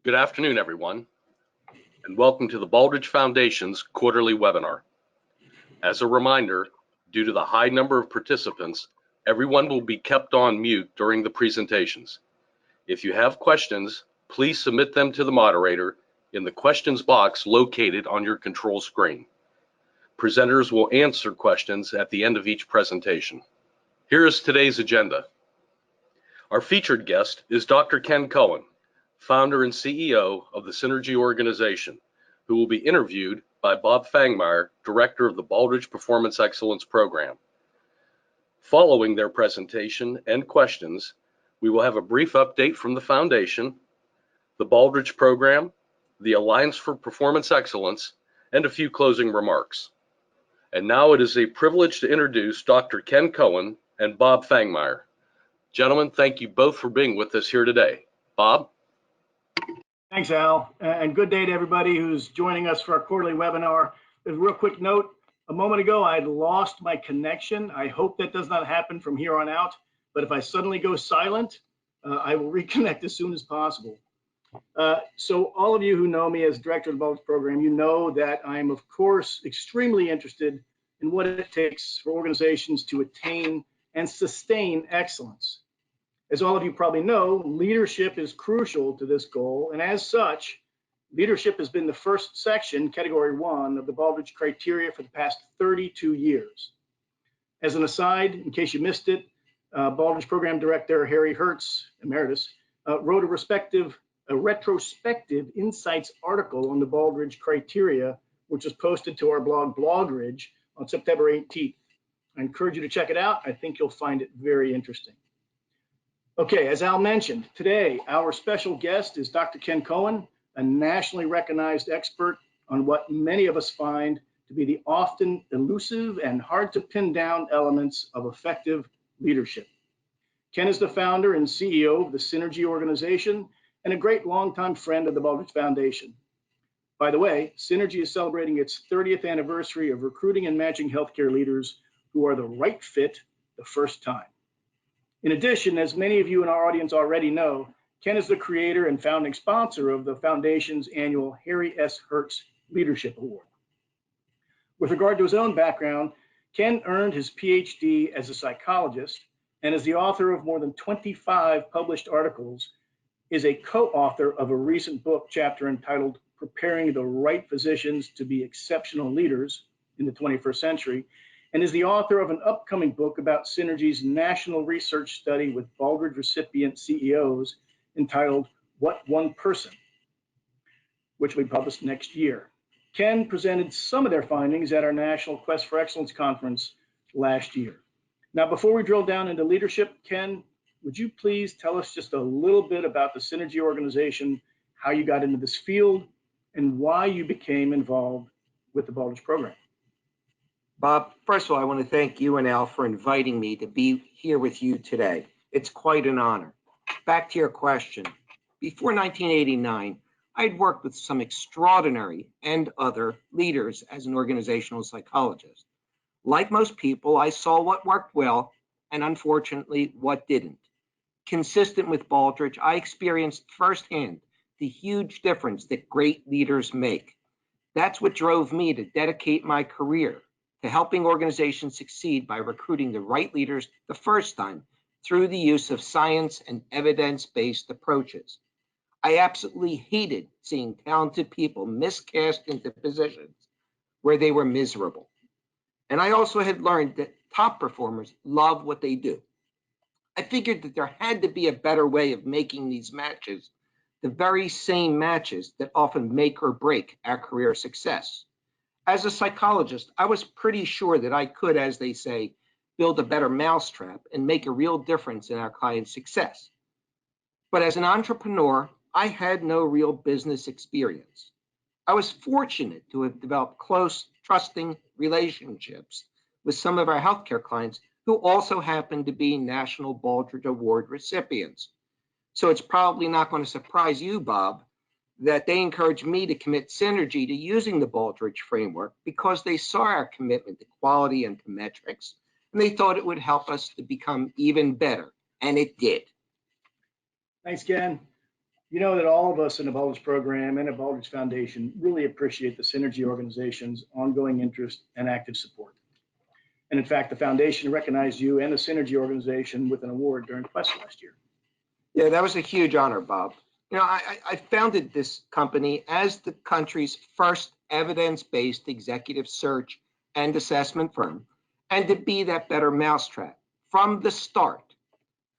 Good afternoon, everyone, and welcome to the Baldrige Foundation's quarterly webinar. As a reminder, due to the high number of participants, everyone will be kept on mute during the presentations. If you have questions, please submit them to the moderator in the questions box located on your control screen. Presenters will answer questions at the end of each presentation. Here is today's agenda. Our featured guest is Dr. Ken Cohen, founder and CEO of the Synergy organization, who will be interviewed by Bob Fangmeyer, director of the Baldrige Performance Excellence Program. Following their presentation and questions, we will have a brief update from the foundation, the Baldrige program, the Alliance for Performance Excellence, and a few closing remarks. And now it is a privilege to introduce Dr. Ken Cohen and Bob Fangmeyer. Gentlemen, thank you both for being with us here today. Bob? Thanks, Al, and good day to everybody who's joining us for our quarterly webinar. A real quick note, a moment ago I had lost my connection. I hope that does not happen from here on out, but if I suddenly go silent, I will reconnect as soon as possible. So all of you who know me as director of the Baldrige program, you know that I'm, of course, extremely interested in what it takes for organizations to attain and sustain excellence. As all of you probably know, leadership is crucial to this goal, and as such, leadership has been the first section, category 1, of the Baldrige criteria for the past 32 years. As an aside, in case you missed it, Baldrige program director Harry Hertz, emeritus, wrote a retrospective insights article on the Baldrige criteria, which was posted to our blog Baldrige on September 18th. I encourage you to check it out. I think you'll find it very interesting. Okay, as Al mentioned, today our special guest is Dr. Ken Cohen, a nationally recognized expert on what many of us find to be the often elusive and hard to pin down elements of effective leadership. Ken is the founder and CEO of the Synergy organization and a great longtime friend of the Baldrige Foundation. By the way, Synergy is celebrating its 30th anniversary of recruiting and matching healthcare leaders who are the right fit the first time. In addition, as many of you in our audience already know, Ken is the creator and founding sponsor of the Foundation's annual Harry S. Hertz Leadership Award. With regard to his own background, Ken earned his PhD as a psychologist and is the author of more than 25 published articles, is a co-author of a recent book chapter entitled Preparing the Right Physicians to be Exceptional Leaders in the 21st Century, and is the author of an upcoming book about Synergy's national research study with Baldrige recipient CEOs entitled What One Person, which will be published next year. Ken presented some of their findings at our National Quest for Excellence conference last year. Now, before we drill down into leadership, Ken, would you please tell us just a little bit about the Synergy organization, how you got into this field, and why you became involved with the Baldrige program? Bob, first of all, I want to thank you and Al for inviting me to be here with you today. It's quite an honor. Back to your question. Before 1989, I'd worked with some extraordinary and other leaders as an organizational psychologist. Like most people, I saw what worked well and unfortunately what didn't. Consistent with Baldrige, I experienced firsthand the huge difference that great leaders make. That's what drove me to dedicate my career to helping organizations succeed by recruiting the right leaders the first time through the use of science and evidence-based approaches. I absolutely hated seeing talented people miscast into positions where they were miserable. And I also had learned that top performers love what they do. I figured that there had to be a better way of making these matches the very same matches that often make or break our career success. As a psychologist, I was pretty sure that I could, as they say, build a better mousetrap and make a real difference in our clients' success. But as an entrepreneur, I had no real business experience. I was fortunate to have developed close, trusting relationships with some of our healthcare clients who also happened to be National Baldrige Award recipients. So it's probably not going to surprise you, Bob, that they encouraged me to commit Synergy to using the Baldrige framework because they saw our commitment to quality and to metrics, and they thought it would help us to become even better, and it did. Thanks, Ken. You know that all of us in the Baldrige program and at Baldrige Foundation really appreciate the Synergy organization's ongoing interest and active support. And in fact, the foundation recognized you and the Synergy organization with an award during Quest last year. Yeah, that was a huge honor, Bob. You know, I founded this company as the country's first evidence-based executive search and assessment firm, and to be that better mousetrap. From the start,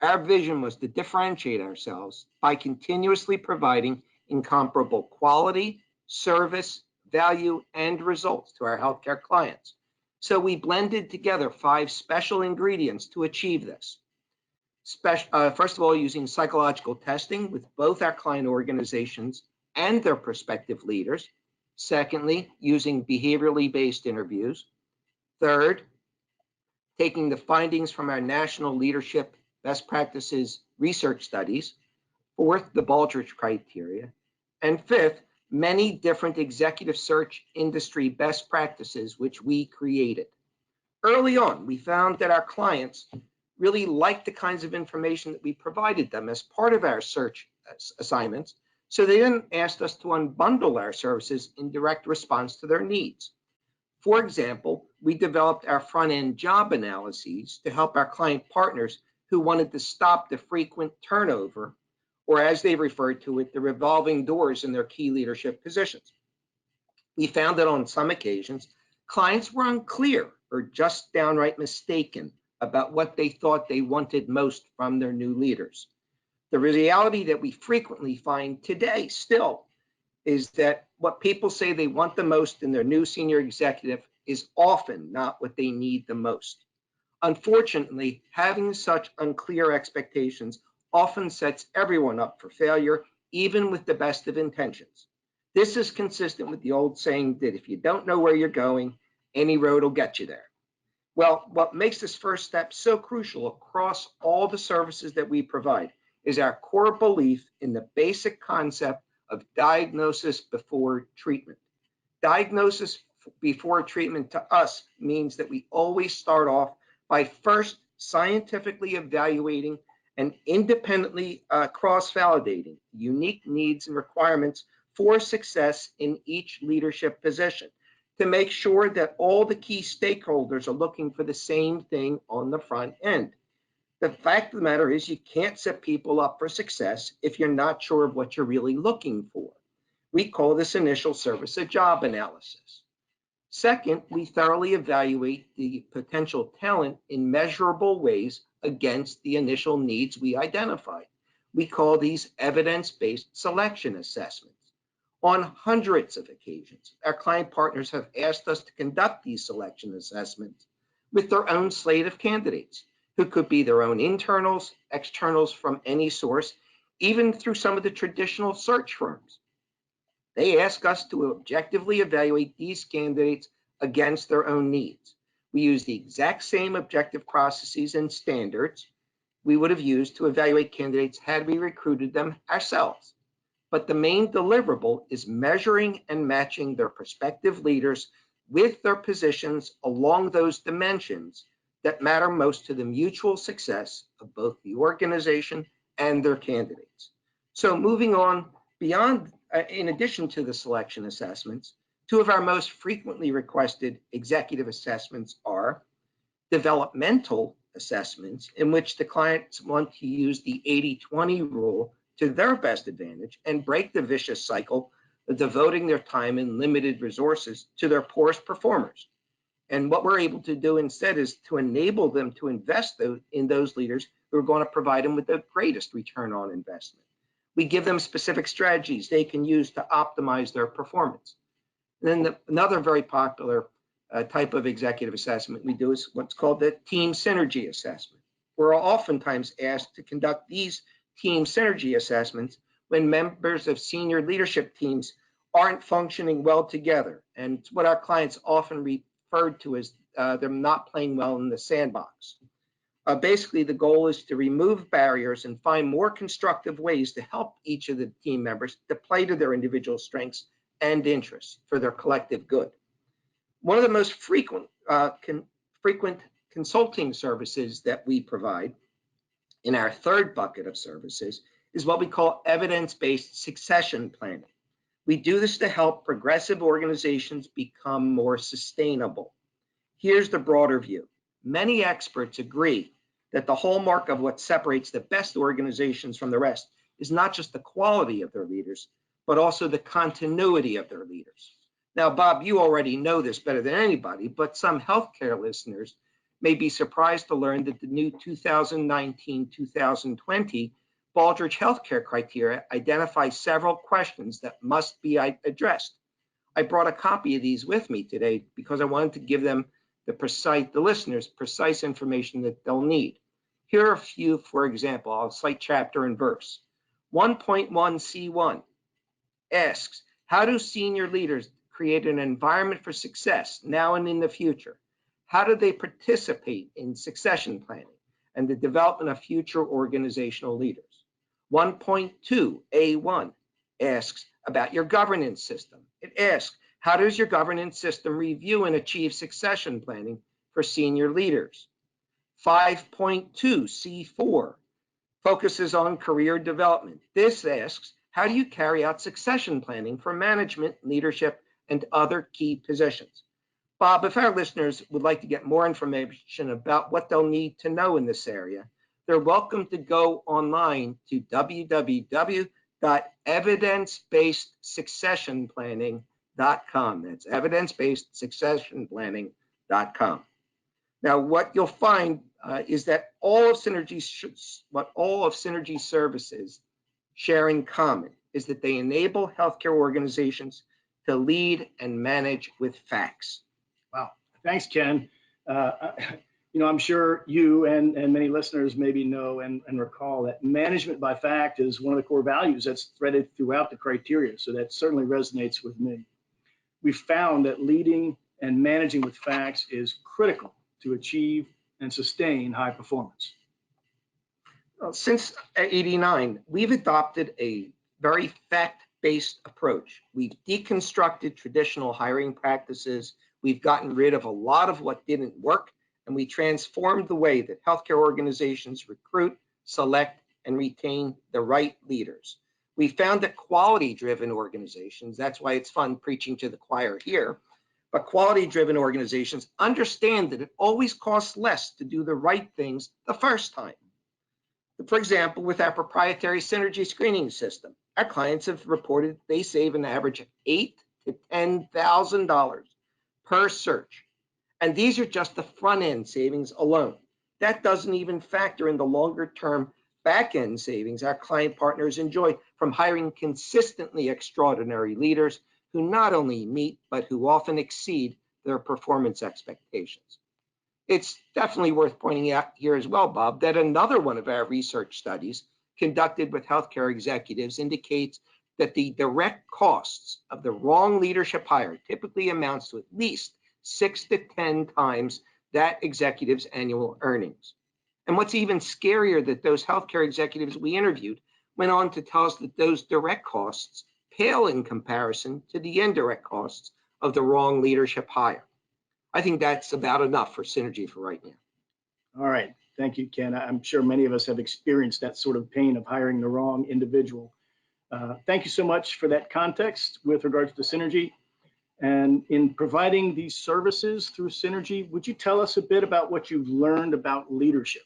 our vision was to differentiate ourselves by continuously providing incomparable quality, service, value, and results to our healthcare clients. So we blended together 5 special ingredients to achieve this. First of all, using psychological testing with both our client organizations and their prospective leaders. Secondly, using behaviorally based interviews. Third, taking the findings from our national leadership best practices research studies. Fourth, the Baldrige criteria. And fifth, many different executive search industry best practices, which we created. Early on, we found that our clients really liked the kinds of information that we provided them as part of our search assignments. So they then asked us to unbundle our services in direct response to their needs. For example, we developed our front-end job analyses to help our client partners who wanted to stop the frequent turnover, or as they referred to it, the revolving doors in their key leadership positions. We found that on some occasions, clients were unclear or just downright mistaken about what they thought they wanted most from their new leaders. The reality that we frequently find today still is that what people say they want the most in their new senior executive is often not what they need the most. Unfortunately, having such unclear expectations often sets everyone up for failure, even with the best of intentions. This is consistent with the old saying that if you don't know where you're going, any road will get you there. Well, what makes this first step so crucial across all the services that we provide is our core belief in the basic concept of diagnosis before treatment. Diagnosis before treatment to us means that we always start off by first scientifically evaluating and independently cross-validating unique needs and requirements for success in each leadership position, to make sure that all the key stakeholders are looking for the same thing on the front end. The fact of the matter is you can't set people up for success if you're not sure of what you're really looking for. We call this initial service a job analysis. Second, we thoroughly evaluate the potential talent in measurable ways against the initial needs we identified. We call these evidence-based selection assessments. On hundreds of occasions, our client partners have asked us to conduct these selection assessments with their own slate of candidates, who could be their own internals, externals from any source, even through some of the traditional search firms. They ask us to objectively evaluate these candidates against their own needs. We use the exact same objective processes and standards we would have used to evaluate candidates had we recruited them ourselves. But the main deliverable is measuring and matching their prospective leaders with their positions along those dimensions that matter most to the mutual success of both the organization and their candidates. So moving on beyond, in addition to the selection assessments, 2 of our most frequently requested executive assessments are developmental assessments, in which the clients want to use the 80-20 rule to their best advantage and break the vicious cycle of devoting their time and limited resources to their poorest performers. And what we're able to do instead is to enable them to invest in those leaders who are going to provide them with the greatest return on investment. We give them specific strategies they can use to optimize their performance. And then another very popular type of executive assessment we do is what's called the team synergy assessment. We're oftentimes asked to conduct these team synergy assessments when members of senior leadership teams aren't functioning well together. And it's what our clients often referred to as them not playing well in the sandbox. Basically, the goal is to remove barriers and find more constructive ways to help each of the team members to play to their individual strengths and interests for their collective good. One of the most frequent consulting services that we provide in our third bucket of services is what we call evidence-based succession planning. We do this to help progressive organizations become more sustainable. Here's the broader view. Many experts agree that the hallmark of what separates the best organizations from the rest is not just the quality of their leaders, but also the continuity of their leaders. Now, Bob, you already know this better than anybody, but some healthcare listeners may be surprised to learn that the new 2019-2020 Baldrige healthcare criteria identify several questions that must be addressed. I brought a copy of these with me today because I wanted to give them the listeners precise information that they'll need. Here are a few, for example. I'll cite chapter and verse. 1.1C1 asks, how do senior leaders create an environment for success now and in the future? How do they participate in succession planning and the development of future organizational leaders? 1.2A1 asks about your governance system. It asks, how does your governance system review and achieve succession planning for senior leaders? 5.2C4 focuses on career development. This asks, how do you carry out succession planning for management, leadership, and other key positions? Bob, if our listeners would like to get more information about what they'll need to know in this area, they're welcome to go online to www.evidence-based-succession-planning.com. That's evidence-based-succession-planning.com. Now, what you'll find is that all of Synergy's services share in common is that they enable healthcare organizations to lead and manage with facts. Wow. Thanks, Ken. I'm sure you and many listeners maybe know and recall that management by fact is one of the core values that's threaded throughout the criteria. So that certainly resonates with me. We found that leading and managing with facts is critical to achieve and sustain high performance. Well, since '89, we've adopted a very fact-based approach. We've deconstructed traditional hiring practices. We've gotten rid of a lot of what didn't work, and we transformed the way that healthcare organizations recruit, select, and retain the right leaders. We found that quality-driven organizations, that's why it's fun preaching to the choir here, but quality-driven organizations understand that it always costs less to do the right things the first time. For example, with our proprietary Synergy screening system, our clients have reported they save an average of $8,000 to $10,000 per search. And these are just the front-end savings alone. That doesn't even factor in the longer-term back-end savings our client partners enjoy from hiring consistently extraordinary leaders who not only meet, but who often exceed their performance expectations. It's definitely worth pointing out here as well, Bob, that another one of our research studies conducted with healthcare executives indicates that the direct costs of the wrong leadership hire typically amounts to at least 6 to 10 times that executive's annual earnings. And what's even scarier, that those healthcare executives we interviewed went on to tell us that those direct costs pale in comparison to the indirect costs of the wrong leadership hire. I think that's about enough for Synergy for right now. All right. Thank you, Ken. I'm sure many of us have experienced that sort of pain of hiring the wrong individual. Thank you so much for that context with regards to Synergy. And in providing these services through Synergy, would you tell us a bit about what you've learned about leadership?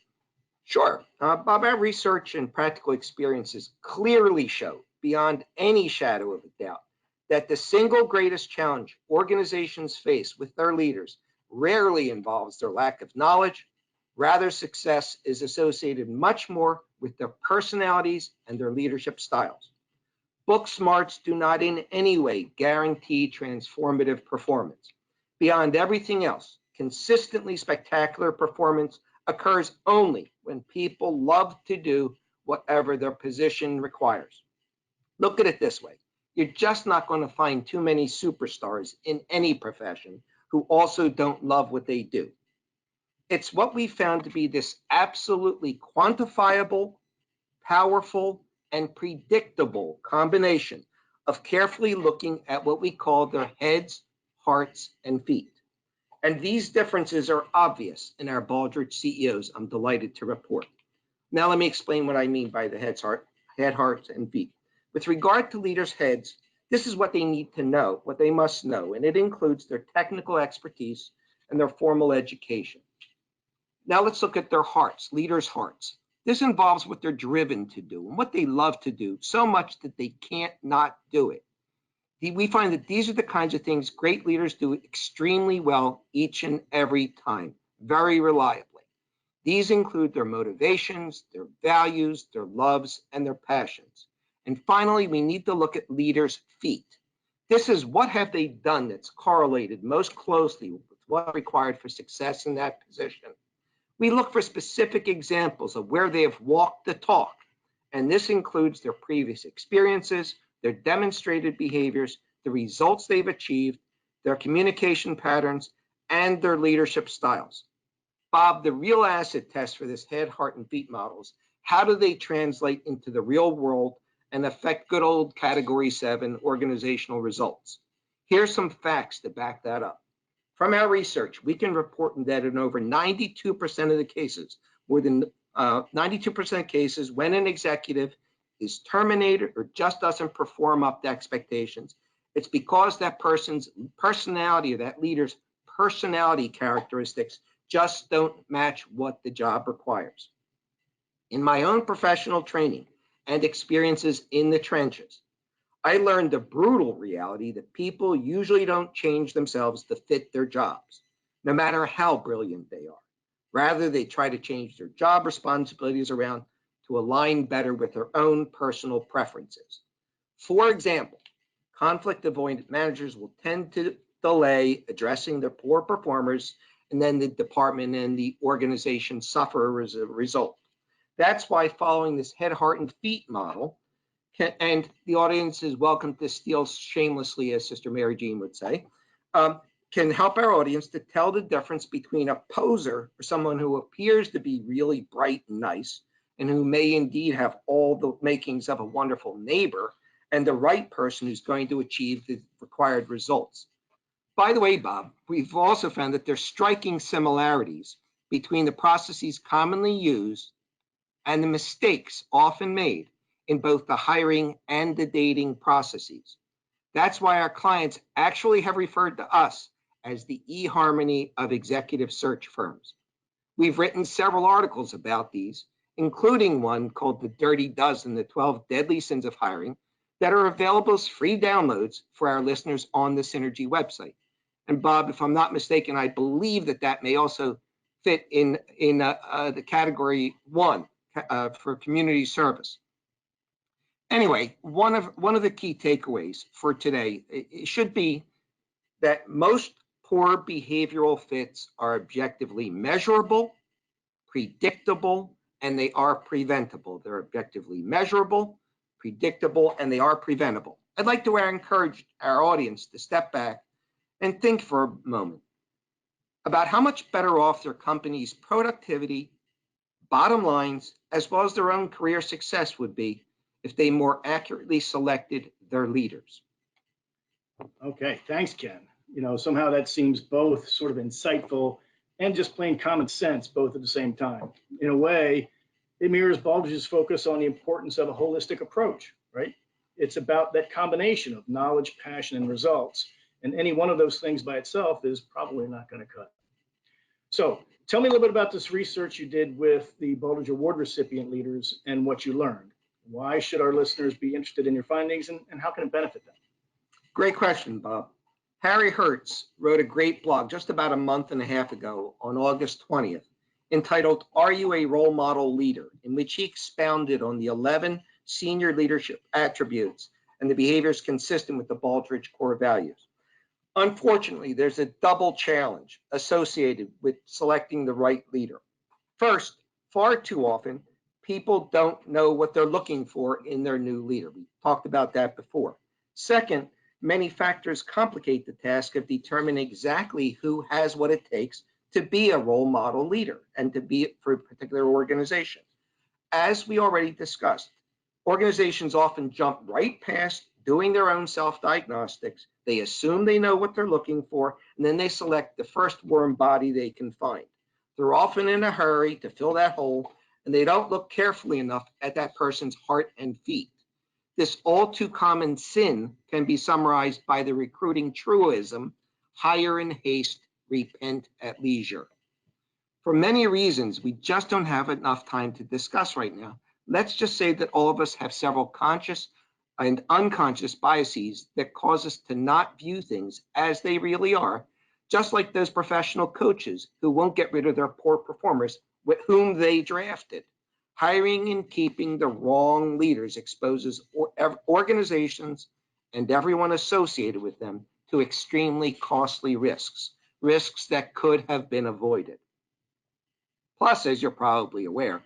Sure. Bob, our research and practical experiences clearly show, beyond any shadow of a doubt, that the single greatest challenge organizations face with their leaders rarely involves their lack of knowledge. Rather, success is associated much more with their personalities and their leadership styles. Book smarts do not in any way guarantee transformative performance. Beyond everything else, consistently spectacular performance occurs only when people love to do whatever their position requires. Look at it this way. You're just not going to find too many superstars in any profession who also don't love what they do. It's what we found to be this absolutely quantifiable, powerful, and predictable combination of carefully looking at what we call their heads, hearts, and feet. And these differences are obvious in our Baldrige CEOs, I'm delighted to report. Now let me explain what I mean by the heads, head, heart, and feet. With regard to leaders' heads, this is what they need to know, what they must know, and it includes their technical expertise and their formal education. Now let's look at their hearts, leaders' hearts. This involves what they're driven to do and what they love to do so much that they can't not do it. We find that these are the kinds of things great leaders do extremely well each and every time, very reliably. These include their motivations, their values, their loves, and their passions. And finally, we need to look at leaders' feet. This is what have they done that's correlated most closely with what's required for success in that position. We look for specific examples of where they have walked the talk, and this includes their previous experiences, their demonstrated behaviors, the results they've achieved, their communication patterns, and their leadership styles. Bob, the real acid test for this head, heart, and feet models, how do they translate into the real world and affect good old Category 7 organizational results? Here's some facts to back that up. From our research, we can report that in over 92% of the cases, more than 92% of cases, when an executive is terminated or just doesn't perform up to expectations, it's because that person's personality or that leader's personality characteristics just don't match what the job requires. In my own professional training and experiences in the trenches, I learned the brutal reality that people usually don't change themselves to fit their jobs, no matter how brilliant they are. Rather, they try to change their job responsibilities around to align better with their own personal preferences. For example, conflict avoidant managers will tend to delay addressing their poor performers, and then the department and the organization suffer as a result. That's why following this head, heart, and feet model, and the audience is welcome to steal shamelessly, as Sister Mary Jean would say, can help our audience to tell the difference between a poser, or someone who appears to be really bright and nice, and who may indeed have all the makings of a wonderful neighbor, and the right person who's going to achieve the required results. By the way, Bob, we've also found that there's striking similarities between the processes commonly used and the mistakes often made in both the hiring and the dating processes. That's why our clients actually have referred to us as the eHarmony of executive search firms. We've written several articles about these, including one called The Dirty Dozen, the 12 Deadly Sins of Hiring, that are available as free downloads for our listeners on the Synergy website. And Bob, if I'm not mistaken, I believe that may also fit in the category 1 for community service. Anyway, one of the key takeaways for today it should be that most poor behavioral fits are objectively measurable, predictable, and they are preventable. They're objectively measurable, predictable, and they are preventable. I'd like to encourage our audience to step back and think for a moment about how much better off their company's productivity, bottom lines, as well as their own career success would be if they more accurately selected their leaders. Okay, thanks, Ken. Somehow that seems both sort of insightful and just plain common sense, both at the same time. In a way, it mirrors Baldrige's focus on the importance of a holistic approach, right? It's about that combination of knowledge, passion, and results. And any one of those things by itself is probably not going to cut. So tell me a little bit about this research you did with the Baldrige Award recipient leaders and what you learned. Why should our listeners be interested in your findings, and how can it benefit them? Great question, Bob. Harry Hertz wrote a great blog just about a month and a half ago on August 20th, entitled, "Are You a Role Model Leader?" in which he expounded on the 11 senior leadership attributes and the behaviors consistent with the Baldrige core values. Unfortunately, there's a double challenge associated with selecting the right leader. First, far too often, people don't know what they're looking for in their new leader. We talked about that before. Second, many factors complicate the task of determining exactly who has what it takes to be a role model leader and to be it for a particular organization. As we already discussed, organizations often jump right past doing their own self-diagnostics. They assume they know what they're looking for, and then they select the first warm body they can find. They're often in a hurry to fill that hole, and they don't look carefully enough at that person's heart and feet. This all too common sin can be summarized by the recruiting truism, hire in haste, repent at leisure. For many reasons we just don't have enough time to discuss right now, let's just say that all of us have several conscious and unconscious biases that cause us to not view things as they really are, just like those professional coaches who won't get rid of their poor performers with whom they drafted. Hiring and keeping the wrong leaders exposes organizations and everyone associated with them to extremely costly risks that could have been avoided. Plus, as you're probably aware,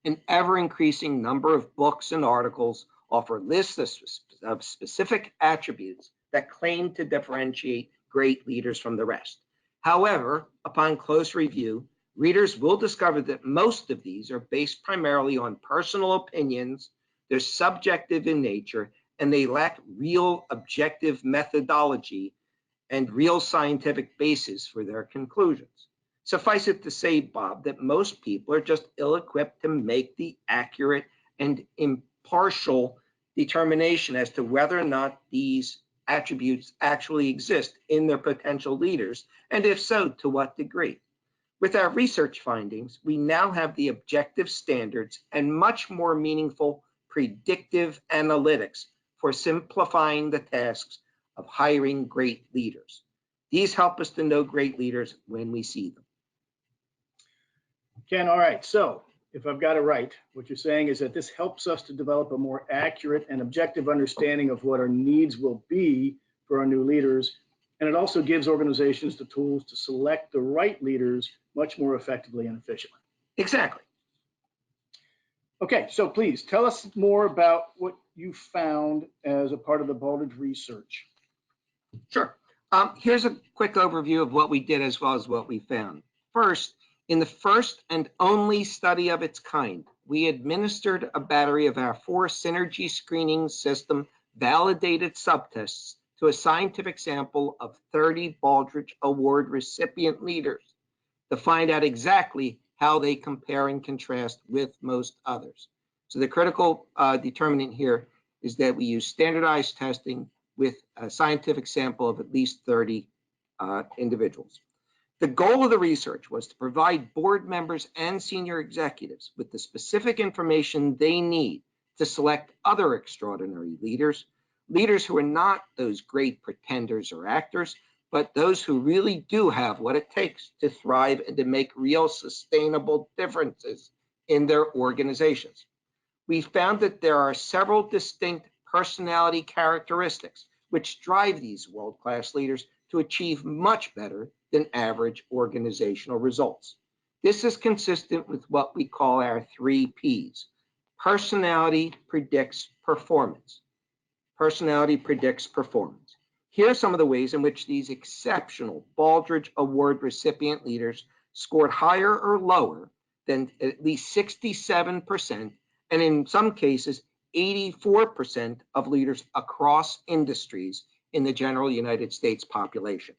an ever-increasing number of books and articles offer lists of specific attributes that claim to differentiate great leaders from the rest. However, upon close review, readers will discover that most of these are based primarily on personal opinions, they're subjective in nature, and they lack real objective methodology and real scientific basis for their conclusions. Suffice it to say, Bob, that most people are just ill-equipped to make the accurate and impartial determination as to whether or not these attributes actually exist in their potential leaders, and if so, to what degree. With our research findings, we now have the objective standards and much more meaningful predictive analytics for simplifying the tasks of hiring great leaders. These help us to know great leaders when we see them. Ken, all right. So if I've got it right, what you're saying is that this helps us to develop a more accurate and objective understanding of what our needs will be for our new leaders. And it also gives organizations the tools to select the right leaders much more effectively and efficiently. Exactly. Okay, so please tell us more about what you found as a part of the Baldrige research. Sure. Here's a quick overview of what we did as well as what we found. First, in the first and only study of its kind, we administered a battery of our 4 synergy screening system validated subtests to a scientific sample of 30 Baldrige Award recipient leaders to find out exactly how they compare and contrast with most others. So the critical determinant here is that we use standardized testing with a scientific sample of at least 30 individuals. The goal of the research was to provide board members and senior executives with the specific information they need to select other extraordinary leaders, leaders who are not those great pretenders or actors, but those who really do have what it takes to thrive and to make real sustainable differences in their organizations. We found that there are several distinct personality characteristics which drive these world-class leaders to achieve much better than average organizational results. This is consistent with what we call our 3 Ps. Personality predicts performance. Personality predicts performance. Here are some of the ways in which these exceptional Baldrige Award recipient leaders scored higher or lower than at least 67%, and in some cases, 84% of leaders across industries in the general United States population.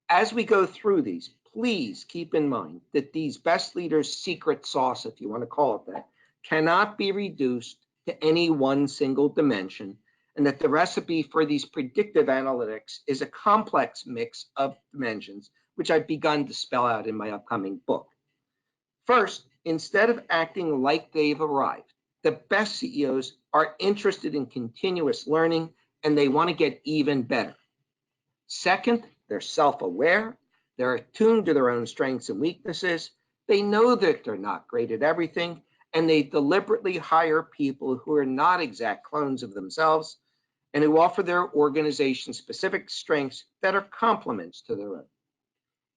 As we go through these, please keep in mind that these best leaders' secret sauce, if you want to call it that, cannot be reduced to any one single dimension, and that the recipe for these predictive analytics is a complex mix of dimensions, which I've begun to spell out in my upcoming book. First, instead of acting like they've arrived, the best CEOs are interested in continuous learning and they want to get even better. Second, they're self-aware, they're attuned to their own strengths and weaknesses, they know that they're not great at everything, and they deliberately hire people who are not exact clones of themselves and who offer their organization specific strengths that are complements to their own.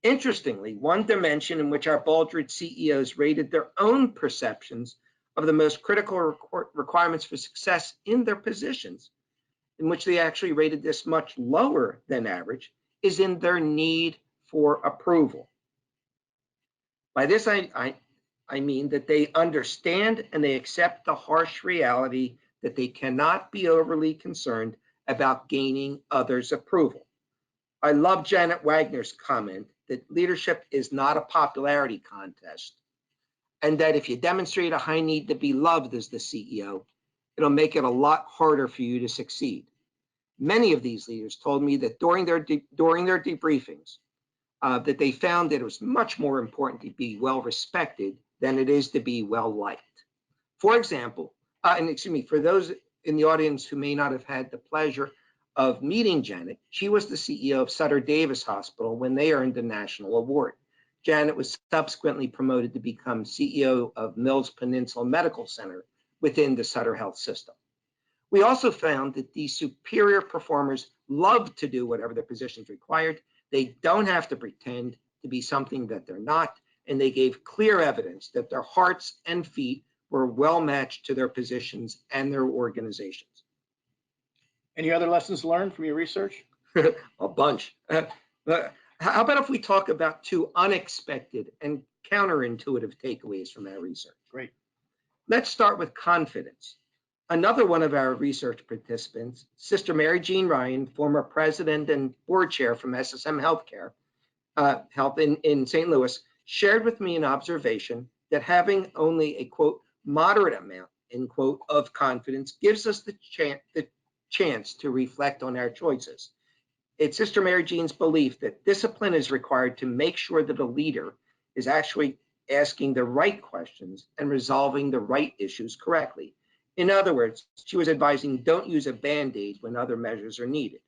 Interestingly, one dimension in which our Baldrige CEOs rated their own perceptions of the most critical requirements for success in their positions, in which they actually rated this much lower than average, is in their need for approval. By this, I mean that they understand and they accept the harsh reality that they cannot be overly concerned about gaining others' approval. I love Janet Wagner's comment that leadership is not a popularity contest. and that if you demonstrate a high need to be loved as the CEO, it'll make it a lot harder for you to succeed. Many of these leaders told me that during their debriefings, that they found that it was much more important to be well respected than it is to be well liked. For example, for those in the audience who may not have had the pleasure of meeting Janet, she was the CEO of Sutter Davis Hospital when they earned the national award. Janet was subsequently promoted to become CEO of Mills Peninsula Medical Center within the Sutter Health System. We also found that these superior performers love to do whatever their positions required. They don't have to pretend to be something that they're not, and they gave clear evidence that their hearts and feet were well matched to their positions and their organizations. Any other lessons learned from your research? A bunch. How about if we talk about two unexpected and counterintuitive takeaways from our research? Great. Let's start with confidence. Another one of our research participants, Sister Mary Jean Ryan, former president and board chair from SSM Healthcare Health in St. Louis, shared with me an observation that having only a, quote, moderate amount, end quote, of confidence gives us the chance to reflect on our choices. It's Sister Mary Jean's belief that discipline is required to make sure that a leader is actually asking the right questions and resolving the right issues correctly. In other words, she was advising don't use a Band-Aid when other measures are needed.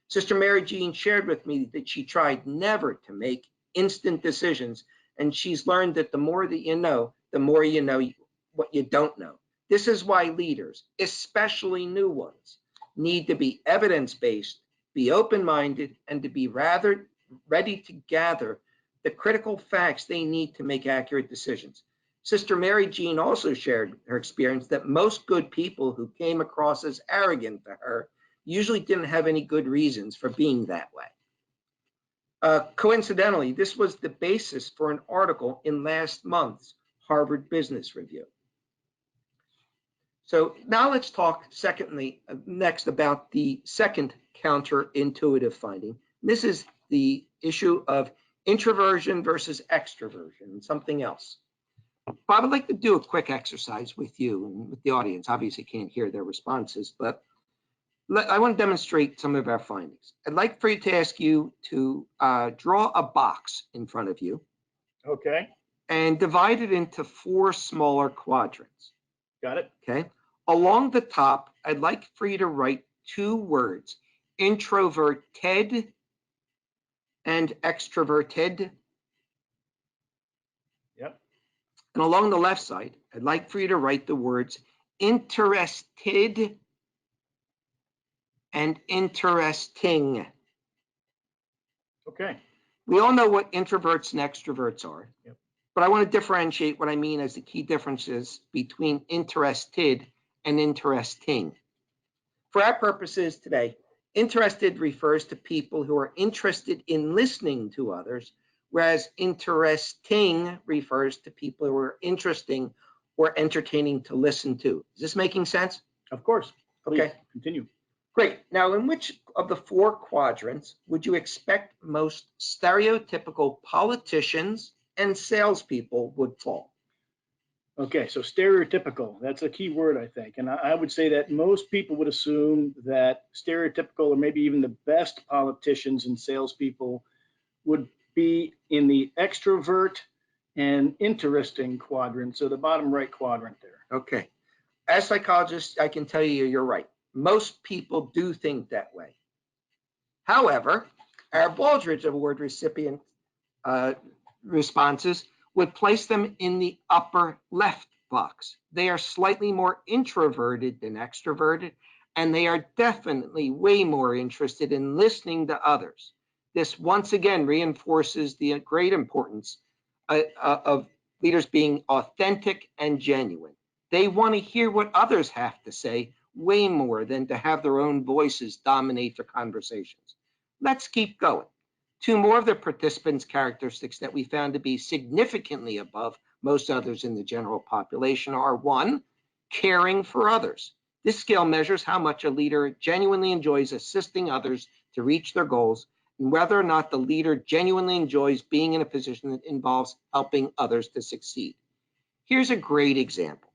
Sister Mary Jean shared with me that she tried never to make instant decisions, and she's learned that the more that you know, the more you know what you don't know. This is why leaders, especially new ones, need to be evidence-based, be open-minded, and to be rather ready to gather the critical facts they need to make accurate decisions. Sister Mary Jean also shared her experience that most good people who came across as arrogant to her usually didn't have any good reasons for being that way. Coincidentally, this was the basis for an article in last month's Harvard Business Review. So now let's talk next about the second counterintuitive finding. This is the issue of introversion versus extroversion and something else. Bob, I'd like to do a quick exercise with you and with the audience. Obviously can't hear their responses, but I want to demonstrate some of our findings. I'd like for you to ask you to draw a box in front of you. Okay. And divide it into 4 smaller quadrants. Got it. Okay. Along the top, I'd like for you to write 2 words, introverted and extroverted. Yep. And along the left side, I'd like for you to write the words interested and interesting. Okay. We all know what introverts and extroverts are. Yep. But I want to differentiate what I mean as the key differences between interested and interesting. For our purposes today, interested refers to people who are interested in listening to others, whereas interesting refers to people who are interesting or entertaining to listen to. Is this making sense? Of course. Okay. Please continue. Great. Now, in which of the 4 quadrants would you expect most stereotypical politicians and salespeople would fall? Okay, so stereotypical, that's a key word, I think. And I would say that most people would assume that stereotypical, or maybe even the best politicians and salespeople, would be in the extrovert and interesting quadrant, so the bottom right quadrant there. Okay. As psychologists, I can tell you you're right. Most people do think that way. However, our Baldrige Award recipient responses would place them in the upper left box. They are slightly more introverted than extroverted, and they are definitely way more interested in listening to others. This once again reinforces the great importance of leaders being authentic and genuine. They want to hear what others have to say way more than to have their own voices dominate their conversations. Let's keep going. 2 more of the participants' characteristics that we found to be significantly above most others in the general population are 1, caring for others. This scale measures how much a leader genuinely enjoys assisting others to reach their goals and whether or not the leader genuinely enjoys being in a position that involves helping others to succeed. Here's a great example.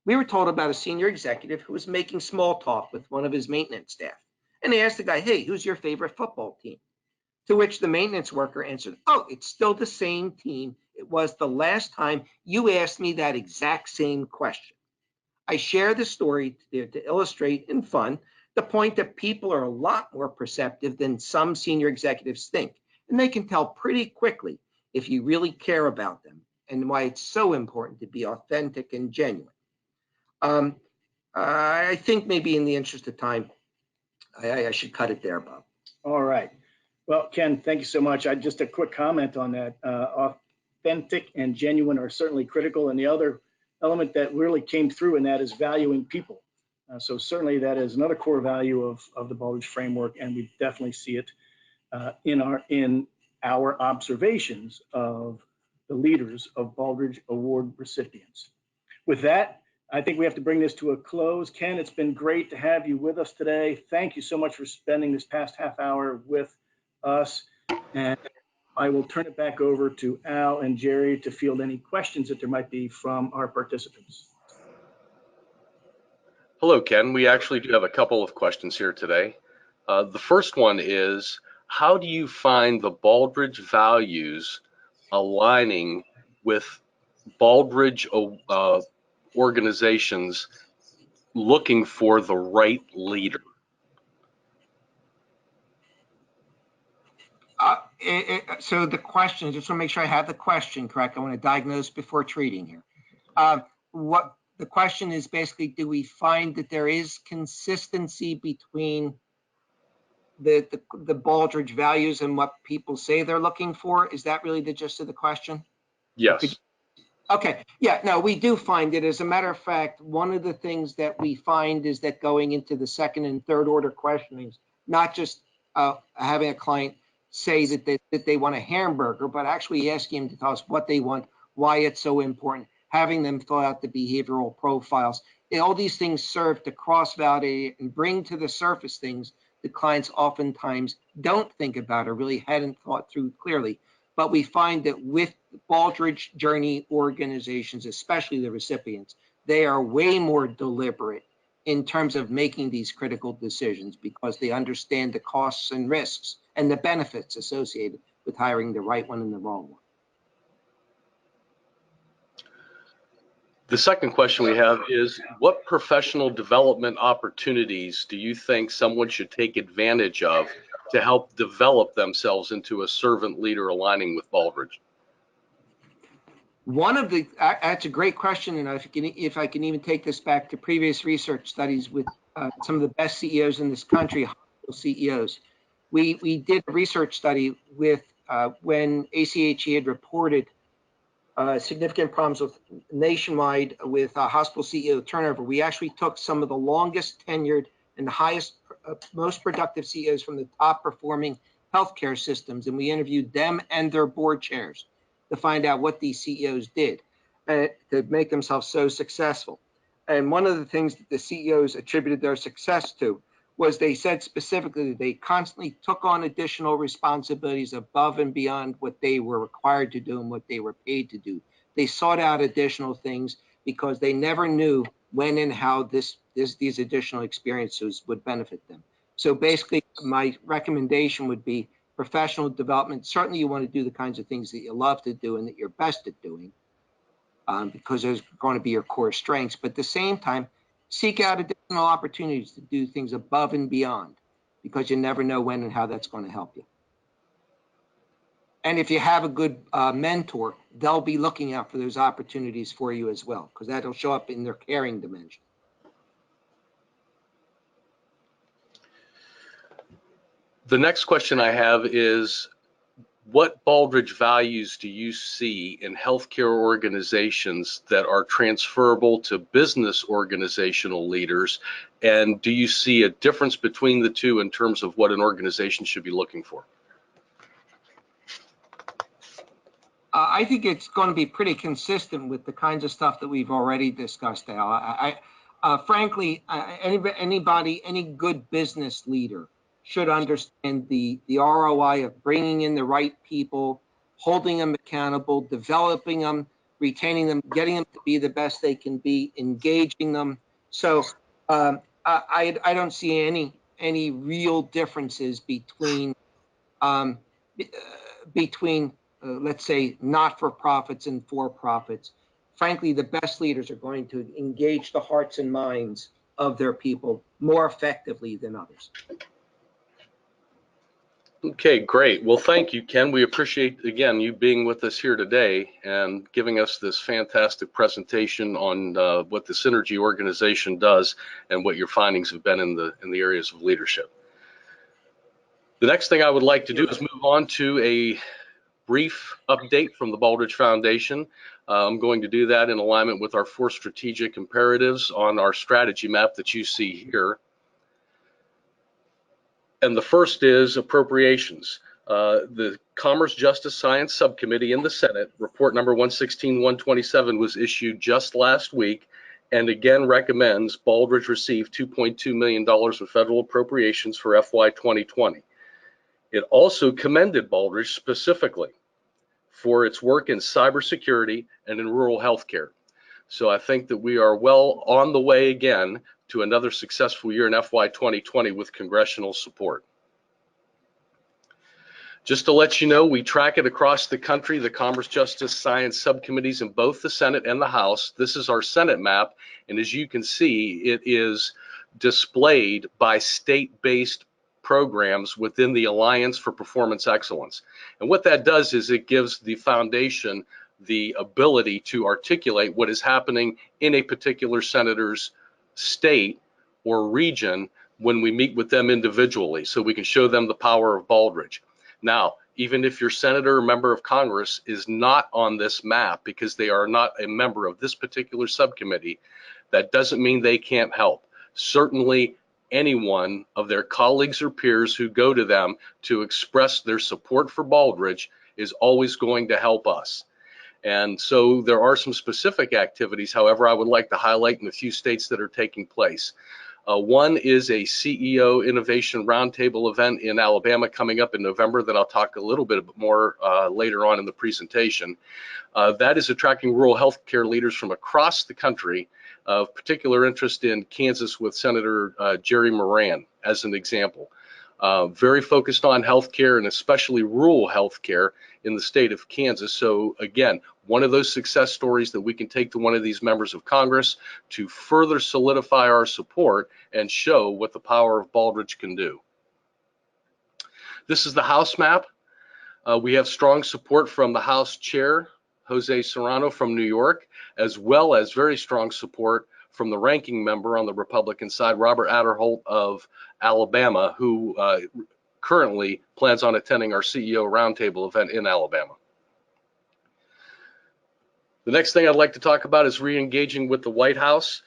We were told about a senior executive who was making small talk with one of his maintenance staff. And they asked the guy, hey, who's your favorite football team? To which the maintenance worker answered, oh, it's still the same team. It was the last time you asked me that exact same question. I share the story to illustrate in fun the point that people are a lot more perceptive than some senior executives think. And they can tell pretty quickly if you really care about them and why it's so important to be authentic and genuine. I think maybe in the interest of time, I should cut it there, Bob. All right. Well, Ken, thank you so much. Just a quick comment on that. Authentic and genuine are certainly critical. And the other element that really came through in that is valuing people. So certainly that is another core value of the Baldrige framework, and we definitely see it in our observations of the leaders of Baldrige Award recipients. With that, I think we have to bring this to a close. Ken, it's been great to have you with us today. Thank you so much for spending this past half hour with us. And I will turn it back over to Al and Jerry to field any questions that there might be from our participants. Hello, Ken. We actually do have a couple of questions here today. The first one is, how do you find the Baldrige values aligning with Baldrige organizations looking for the right leader? So the question, just want to make sure I have the question correct. I want to diagnose before treating here. What the question is basically, do we find that there is consistency between the Baldrige values and what people say they're looking for? Is that really the gist of the question? Yes. Okay. Yeah, no, we do find it. As a matter of fact, one of the things that we find is that going into the second and third order questionings, not just having a client say that they want a hamburger, but actually asking them to tell us what they want, why it's so important, having them fill out the behavioral profiles. And all these things serve to cross-validate and bring to the surface things that clients oftentimes don't think about or really hadn't thought through clearly. But we find that with Baldrige journey organizations, especially the recipients, they are way more deliberate in terms of making these critical decisions because they understand the costs and risks and the benefits associated with hiring the right one and the wrong one. The second question we have is, what professional development opportunities do you think someone should take advantage of to help develop themselves into a servant leader aligning with Baldrige? That's a great question, and if I can even take this back to previous research studies with some of the best CEOs in this country, hospital CEOs. We did a research study with when ACHE had reported significant problems nationwide with hospital CEO turnover. We actually took some of the longest tenured and the highest, most productive CEOs from the top performing healthcare systems, and we interviewed them and their board chairs to find out what these CEOs did to make themselves so successful. And one of the things that the CEOs attributed their success to was they said specifically that they constantly took on additional responsibilities above and beyond what they were required to do and what they were paid to do. They sought out additional things because they never knew when and how these additional experiences would benefit them. So basically, my recommendation would be professional development. Certainly, you want to do the kinds of things that you love to do and that you're best at doing because those are going to be your core strengths. But at the same time, seek out additional opportunities to do things above and beyond because you never know when and how that's going to help you. And if you have a good mentor, they'll be looking out for those opportunities for you as well because that'll show up in their caring dimension. The next question I have is, what Baldrige values do you see in healthcare organizations that are transferable to business organizational leaders? And do you see a difference between the two in terms of what an organization should be looking for? I think it's going to be pretty consistent with the kinds of stuff that we've already discussed, Al. Frankly, any good business leader should understand the ROI of bringing in the right people, holding them accountable, developing them, retaining them, getting them to be the best they can be, engaging them. So I don't see any real differences between let's say not-for-profits and for-profits. Frankly, the best leaders are going to engage the hearts and minds of their people more effectively than others. Okay, great. Well, thank you, Ken. We appreciate, again, you being with us here today and giving us this fantastic presentation on what the Synergy organization does and what your findings have been in the areas of leadership. The next thing I would like to do is move on to a brief update from the Baldrige Foundation. I'm going to do that in alignment with our 4 strategic imperatives on our strategy map that you see here. And the first is appropriations. The Commerce, Justice, Science Subcommittee in the Senate, report number 116-127 was issued just last week, and again recommends Baldrige receive $2.2 million in federal appropriations for FY 2020. It also commended Baldrige specifically for its work in cybersecurity and in rural healthcare. So I think that we are well on the way again to another successful year in FY 2020 with congressional support. Just to let you know, we track it across the country, the Commerce, Justice, Science subcommittees in both the Senate and the House. This is our Senate map, and as you can see, it is displayed by state-based programs within the Alliance for Performance Excellence. And what that does is it gives the foundation the ability to articulate what is happening in a particular senator's state or region when we meet with them individually, so we can show them the power of Baldrige. Now, even if your senator or member of Congress is not on this map because they are not a member of this particular subcommittee, that doesn't mean they can't help. Certainly, anyone of their colleagues or peers who go to them to express their support for Baldrige is always going to help us. And so there are some specific activities, however, I would like to highlight in a few states that are taking place. One is a CEO Innovation Roundtable event in Alabama coming up in November that I'll talk a little bit more later on in the presentation. That is attracting rural healthcare leaders from across the country, of particular interest in Kansas with Senator Jerry Moran as an example. Very focused on healthcare and especially rural healthcare in the state of Kansas. So again, one of those success stories that we can take to one of these members of Congress to further solidify our support and show what the power of Baldrige can do. This is the House map. We have strong support from the House Chair, Jose Serrano from New York, as well as very strong support from the ranking member on the Republican side, Robert Adderholt of Alabama, who currently plans on attending our CEO Roundtable event in Alabama. The next thing I'd like to talk about is re-engaging with the White House.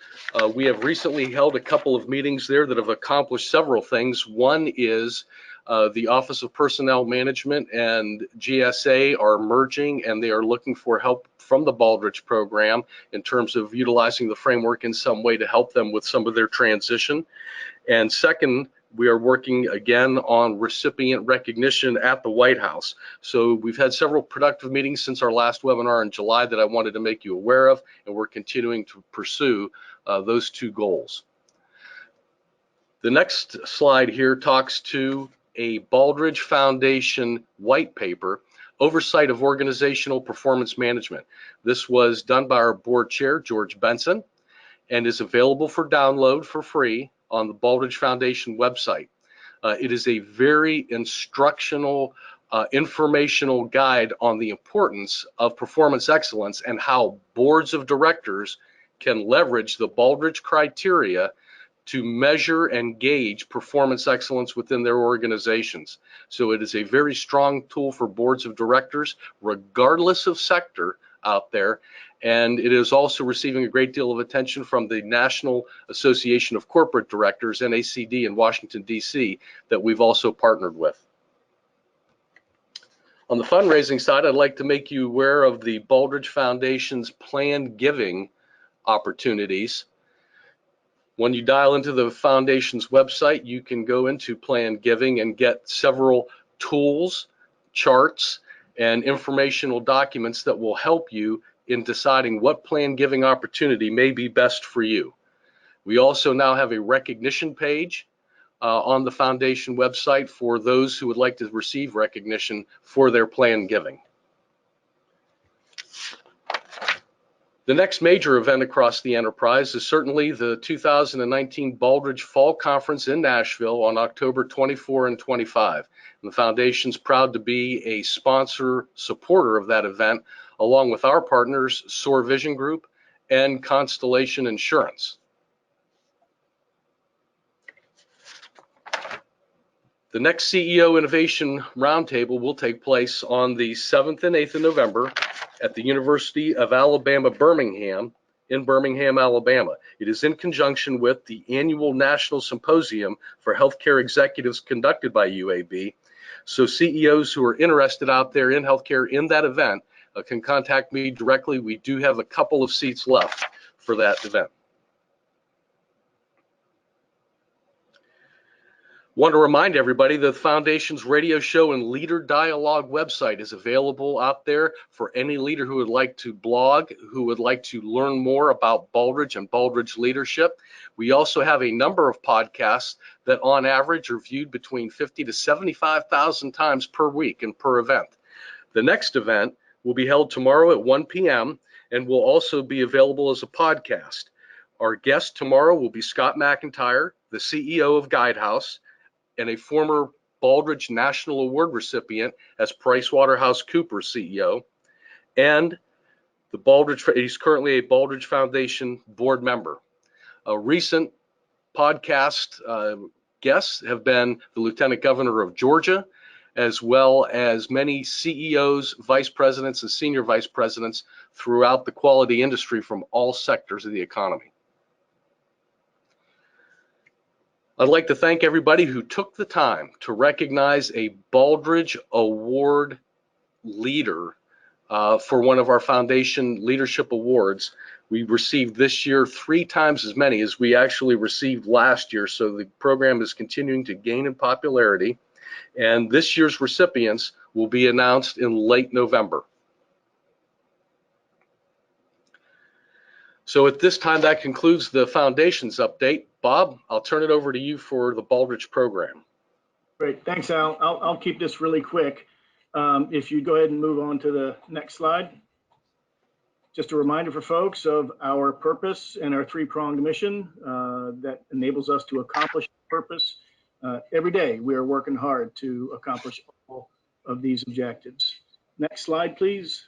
We have recently held a couple of meetings there that have accomplished several things. One is the Office of Personnel Management and GSA are merging, and they are looking for help from the Baldrige program in terms of utilizing the framework in some way to help them with some of their transition. And second, we are working again on recipient recognition at the White House. So we've had several productive meetings since our last webinar in July that I wanted to make you aware of, and we're continuing to pursue those 2 goals. The next slide here talks to a Baldrige Foundation white paper, Oversight of Organizational Performance Management. This was done by our board chair, George Benson, and is available for download for free on the Baldrige Foundation website. It is a very instructional, informational guide on the importance of performance excellence and how boards of directors can leverage the Baldrige criteria to measure and gauge performance excellence within their organizations. So it is a very strong tool for boards of directors, regardless of sector out there. And it is also receiving a great deal of attention from the National Association of Corporate Directors, NACD, in Washington, D.C., that we've also partnered with. On the fundraising side, I'd like to make you aware of the Baldrige Foundation's planned giving opportunities. When you dial into the foundation's website, you can go into planned giving and get several tools, charts, and informational documents that will help you in deciding what plan giving opportunity may be best for you. We also now have a recognition page on the foundation website for those who would like to receive recognition for their plan giving. The next major event across the enterprise is certainly the 2019 Baldrige Fall Conference in Nashville on October 24 and 25. And the Foundation's proud to be a sponsor supporter of that event, along with our partners, SOAR Vision Group and Constellation Insurance. The next CEO Innovation Roundtable will take place on the 7th and 8th of November at the University of Alabama, Birmingham, in Birmingham, Alabama. It is in conjunction with the annual National Symposium for Healthcare Executives conducted by UAB. So CEOs who are interested out there in healthcare in that event can contact me directly. We do have a couple of seats left for that event. Want to remind everybody that the Foundation's radio show and leader dialogue website is available out there for any leader who would like to blog, who would like to learn more about Baldrige and Baldrige leadership. We also have a number of podcasts that on average are viewed between 50 to 75,000 times per week and per event. The next event will be held tomorrow at 1 p.m. and will also be available as a podcast. Our guest tomorrow will be Scott McIntyre, the CEO of Guidehouse, and a former Baldrige National Award recipient as PricewaterhouseCoopers CEO, and he's currently a Baldrige Foundation board member. A recent podcast guests have been the Lieutenant Governor of Georgia, as well as many CEOs, vice presidents, and senior vice presidents throughout the quality industry from all sectors of the economy. I'd like to thank everybody who took the time to recognize a Baldrige Award leader for one of our Foundation Leadership Awards. We received this year 3 times as many as we actually received last year, so the program is continuing to gain in popularity. And this year's recipients will be announced in late November. So at this time, that concludes the Foundation's update. Bob, I'll turn it over to you for the Baldrige program. Great, thanks, Al. I'll keep this really quick. If you go ahead and move on to the next slide. Just a reminder for folks of our purpose and our 3-pronged mission that enables us to accomplish purpose. Every day, we are working hard to accomplish all of these objectives. Next slide, please.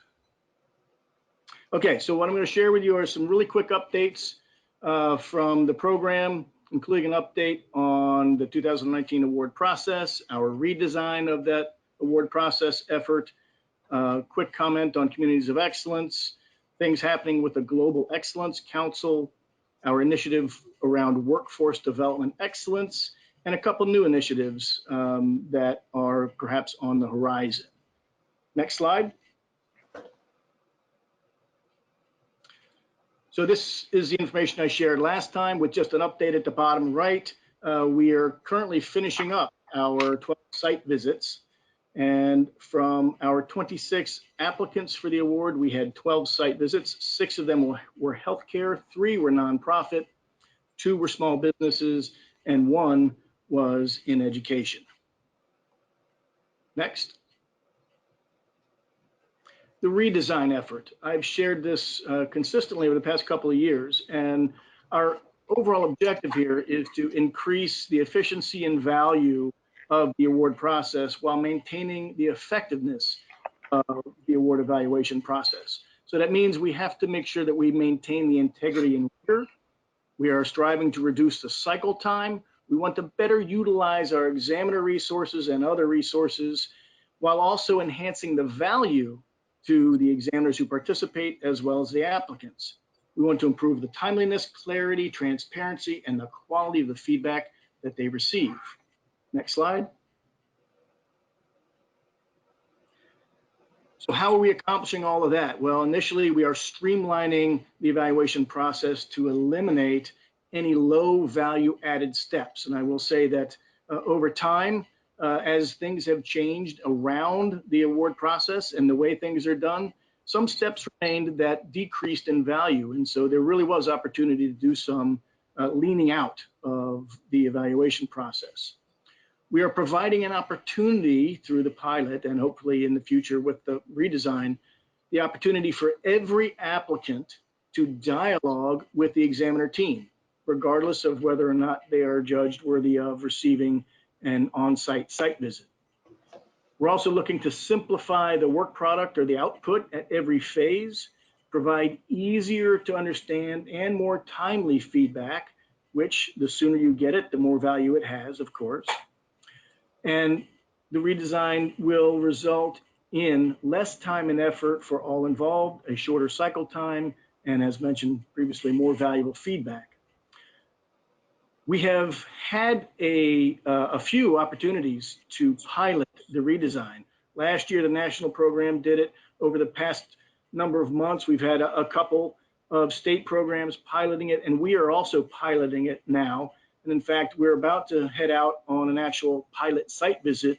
Okay, so what I'm going to share with you are some really quick updates from the program, including an update on the 2019 award process, our redesign of that award process effort, quick comment on communities of excellence, things happening with the Global Excellence Council, our initiative around workforce development excellence, and a couple new initiatives that are perhaps on the horizon. Next slide. So this is the information I shared last time with just an update at the bottom right. We are currently finishing up our 12 site visits. And from our 26 applicants for the award, we had 12 site visits. 6 of them were healthcare, 3 were nonprofit, 2 were small businesses, and 1 was in education. Next. The redesign effort. I've shared this consistently over the past couple of years, and our overall objective here is to increase the efficiency and value of the award process while maintaining the effectiveness of the award evaluation process. So that means we have to make sure that we maintain the integrity and rigor. We are striving to reduce the cycle time. We want to better utilize our examiner resources and other resources while also enhancing the value to the examiners who participate as well as the applicants. We want to improve the timeliness, clarity, transparency, and the quality of the feedback that they receive. Next slide. So how are we accomplishing all of that? Well, initially we are streamlining the evaluation process to eliminate any low value added steps. And I will say that over time, as things have changed around the award process and the way things are done, some steps remained that decreased in value. And so there really was opportunity to do some leaning out of the evaluation process. We are providing an opportunity through the pilot and hopefully in the future with the redesign, the opportunity for every applicant to dialogue with the examiner team, regardless of whether or not they are judged worthy of receiving an on-site site visit. We're also looking to simplify the work product or the output at every phase, provide easier to understand and more timely feedback, which the sooner you get it, the more value it has, of course. And the redesign will result in less time and effort for all involved, a shorter cycle time, and as mentioned previously, more valuable feedback. We have had a few opportunities to pilot the redesign. Last year, the national program did it. Over the past number of months, we've had a couple of state programs piloting it, and we are also piloting it now. And in fact, we're about to head out on an actual pilot site visit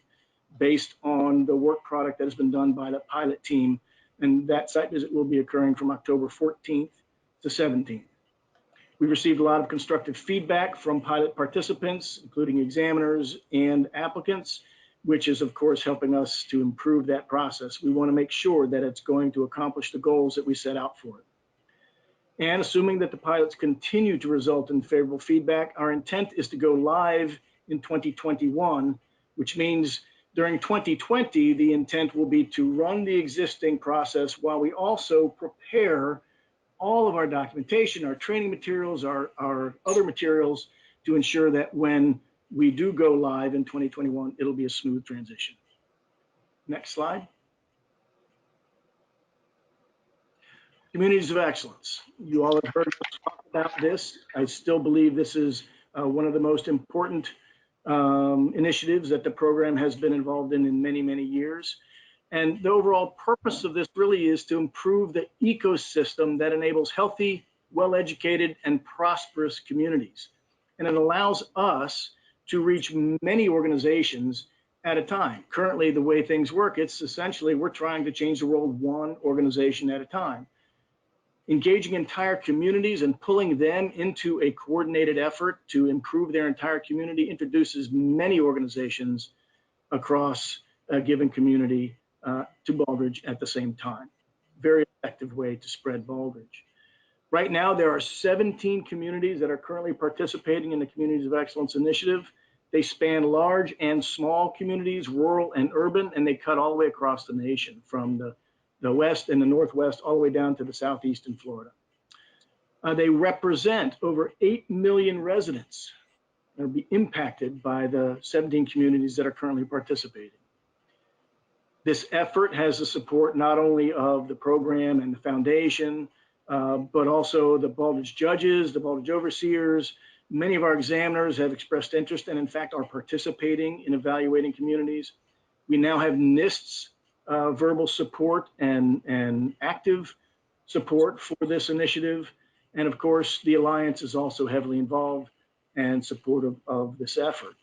based on the work product that has been done by the pilot team. And that site visit will be occurring from October 14th to 17th. We received a lot of constructive feedback from pilot participants, including examiners and applicants, which is of course helping us to improve that process. We want to make sure that it's going to accomplish the goals that we set out for it. And assuming that the pilots continue to result in favorable feedback, our intent is to go live in 2021, which means during 2020, the intent will be to run the existing process while we also prepare all of our documentation, our training materials, our other materials to ensure that when we do go live in 2021, it'll be a smooth transition. Next slide. Communities of excellence. You all have heard us talk about this. I still believe this is one of the most important initiatives that the program has been involved in many, many years. And the overall purpose of this really is to improve the ecosystem that enables healthy, well-educated, and prosperous communities. And it allows us to reach many organizations at a time. Currently, the way things work, it's essentially we're trying to change the world one organization at a time. Engaging entire communities and pulling them into a coordinated effort to improve their entire community introduces many organizations across a given community to Baldrige at the same time. Very effective way to spread Baldrige. Right now, there are 17 communities that are currently participating in the Communities of Excellence initiative. They span large and small communities, rural and urban, and they cut all the way across the nation from the west and the northwest all the way down to the southeast in Florida. They represent over 8 million residents that will be impacted by the 17 communities that are currently participating. This effort has the support not only of the program and the foundation, but also the Baldrige judges, the Baldrige overseers. Many of our examiners have expressed interest and in fact are participating in evaluating communities. We now have NIST's verbal support and active support for this initiative. And of course, the Alliance is also heavily involved and supportive of this effort.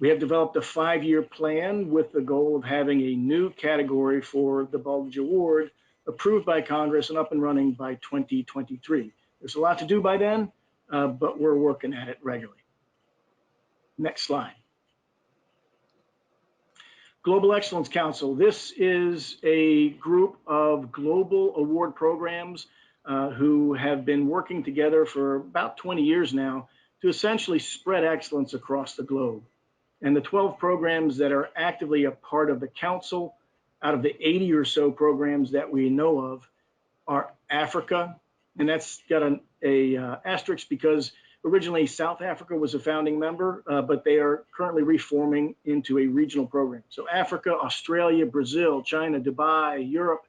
We have developed a 5-year plan with the goal of having a new category for the Baldrige Award approved by Congress and up and running by 2023. There's a lot to do by then, but we're working at it regularly. Next slide. Global Excellence Council. This is a group of global award programs who have been working together for about 20 years now to essentially spread excellence across the globe. And the 12 programs that are actively a part of the council, out of the 80 or so programs that we know of, are Africa. And that's got an asterisk because originally South Africa was a founding member, but they are currently reforming into a regional program. So Africa, Australia, Brazil, China, Dubai, Europe,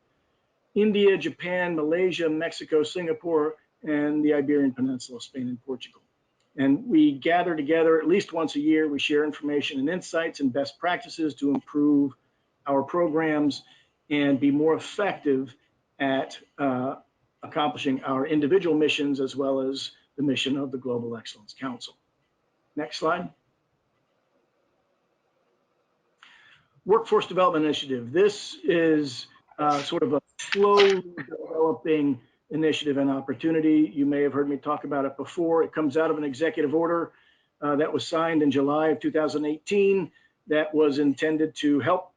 India, Japan, Malaysia, Mexico, Singapore, and the Iberian Peninsula, Spain and Portugal. And we gather together at least once a year. We share information and insights and best practices to improve our programs and be more effective at accomplishing our individual missions as well as the mission of the Global Excellence Council. Next slide. Workforce Development Initiative. This is sort of a slowly developing initiative and opportunity. You may have heard me talk about it before. It comes out of an executive order that was signed in July of 2018 that was intended to help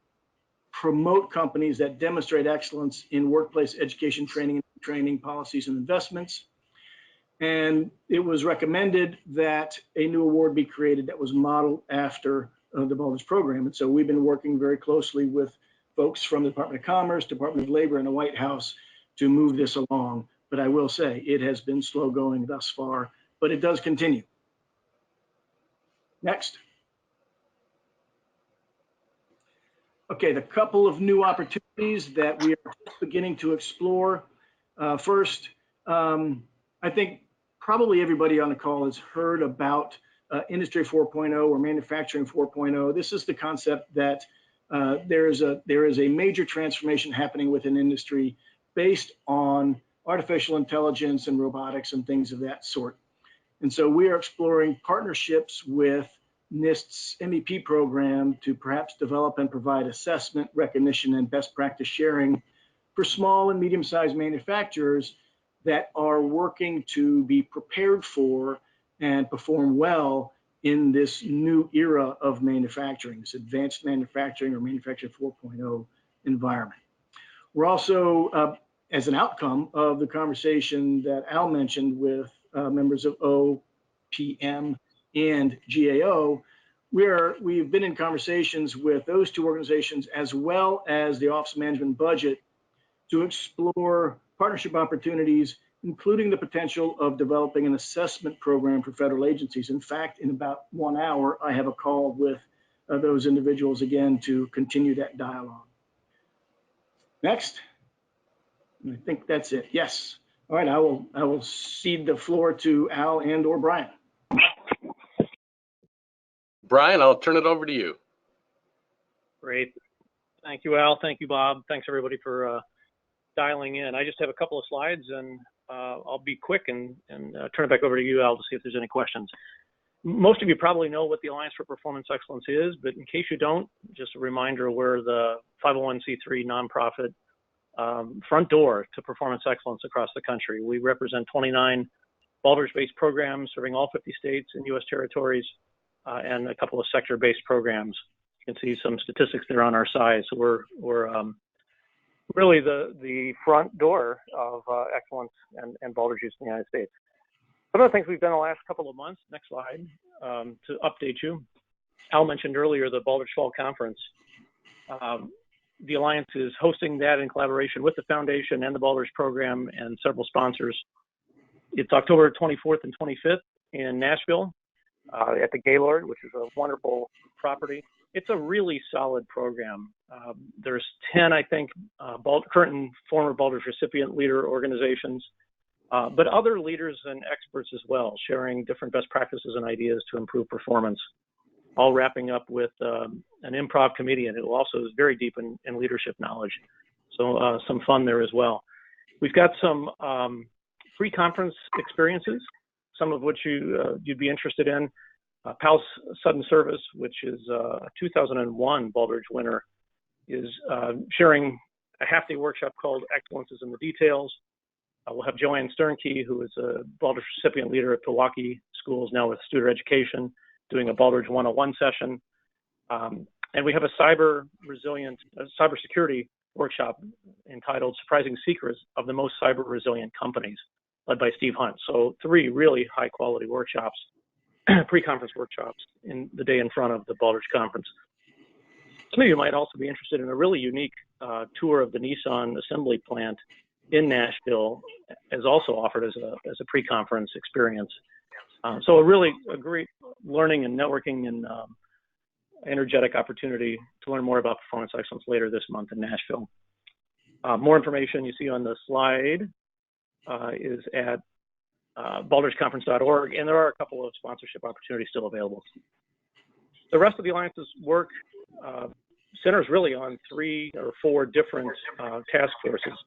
promote companies that demonstrate excellence in workplace education, training policies and investments. And it was recommended that a new award be created that was modeled after the Baldrige program. And so we've been working very closely with folks from the Department of Commerce, Department of Labor, and the White House to move this along. But I will say it has been slow going thus far, but it does continue. Next. Okay, the couple of new opportunities that we are beginning to explore. First, I think probably everybody on the call has heard about Industry 4.0 or Manufacturing 4.0. This is the concept that there is a major transformation happening within industry based on artificial intelligence and robotics and things of that sort. And so we are exploring partnerships with NIST's MEP program to perhaps develop and provide assessment, recognition, and best practice sharing for small and medium-sized manufacturers that are working to be prepared for and perform well in this new era of manufacturing, this advanced manufacturing or manufacturing 4.0 environment. We're also, as an outcome of the conversation that Al mentioned with members of OPM and GAO, we've been in conversations with those two organizations as well as the Office of Management and Budget to explore partnership opportunities, including the potential of developing an assessment program for federal agencies. In fact, in about 1 hour, I have a call with those individuals again to continue that dialogue. Next. I think that's it. Yes. All right, I will cede the floor to Al and or Brian. Brian, I'll turn it over to you. Great. Thank you, Al. Thank you, Bob. Thanks, everybody, for dialing in. I just have a couple of slides, and I'll be quick and turn it back over to you, Al, to see if there's any questions. Most of you probably know what the Alliance for Performance Excellence is, but in case you don't, just a reminder, we're the 501c3 nonprofit front door to performance excellence across the country. We represent 29 Baldrige-based programs serving all 50 states and U.S. territories, and a couple of sector-based programs. You can see some statistics there on our side. So we're really the front door of excellence and Baldrige use in the United States. Some of the things we've done the last couple of months, next slide, to update you. Al mentioned earlier the Baldrige Fall Conference. The Alliance is hosting that in collaboration with the Foundation and the Baldrige Program and several sponsors. It's October 24th and 25th in Nashville at the Gaylord, which is a wonderful property. It's a really solid program. There's 10, I think, current and former Baldrige recipient leader organizations, but other leaders and experts as well, sharing different best practices and ideas to improve performance, all wrapping up with an improv comedian who also is very deep in leadership knowledge. So some fun there as well. We've got some pre-conference experiences, some of which you'd be interested in. PALS Sudden Service, which is a 2001 Baldrige winner, is sharing a half-day workshop called Excellence is in the Details. We'll have Joanne Sternke, who is a Baldrige recipient leader at Pewaukee Schools, now with Studer Education, doing a Baldrige 101 session. And we have a cybersecurity workshop entitled Surprising Secrets of the Most Cyber Resilient Companies, led by Steve Hunt. So 3 really high quality workshops, pre-conference workshops in the day in front of the Baldrige conference. Some of you might also be interested in a really unique tour of the Nissan assembly plant in Nashville, as also offered as a pre-conference experience. So a great learning and networking and energetic opportunity to learn more about performance excellence later this month in Nashville. More information you see on the slide is at baldrigeconference.org, and there are a couple of sponsorship opportunities still available. The rest of the Alliance's work centers really on 3 or 4 different task forces.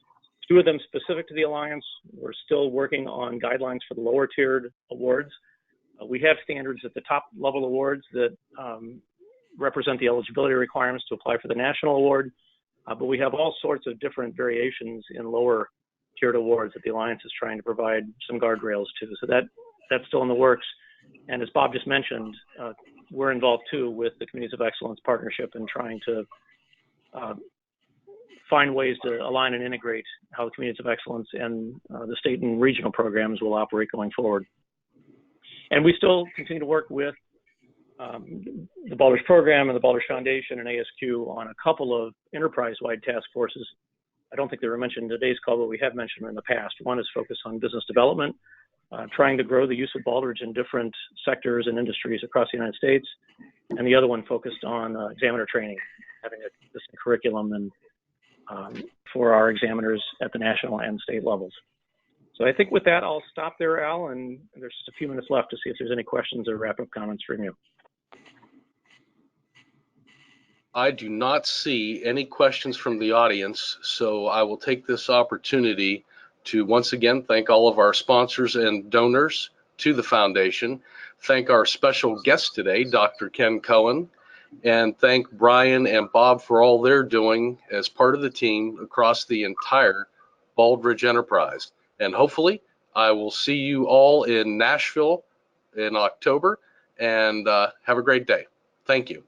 2 of them specific to the Alliance. We're still working on guidelines for the lower tiered awards. We have standards at the top level awards that represent the eligibility requirements to apply for the national award. But we have all sorts of different variations in lower tiered awards that the Alliance is trying to provide some guardrails to. So that's still in the works. And as Bob just mentioned, we're involved too with the Communities of Excellence Partnership and trying to find ways to align and integrate how the Communities of Excellence and the state and regional programs will operate going forward. And we still continue to work with the Baldrige Program and the Baldrige Foundation and ASQ on a couple of enterprise-wide task forces. I don't think they were mentioned in today's call, but we have mentioned them in the past. One is focused on business development, trying to grow the use of Baldrige in different sectors and industries across the United States. And the other one focused on examiner training, having a consistent curriculum and for our examiners at the national and state levels. So I think with that, I'll stop there, Al, and there's just a few minutes left to see if there's any questions or wrap-up comments from you. I do not see any questions from the audience, so I will take this opportunity to once again thank all of our sponsors and donors to the foundation, thank our special guest today, Dr. Ken Cohen, and thank Brian and Bob for all they're doing as part of the team across the entire Baldrige enterprise. And hopefully I will see you all in Nashville in October, and have a great day. Thank you.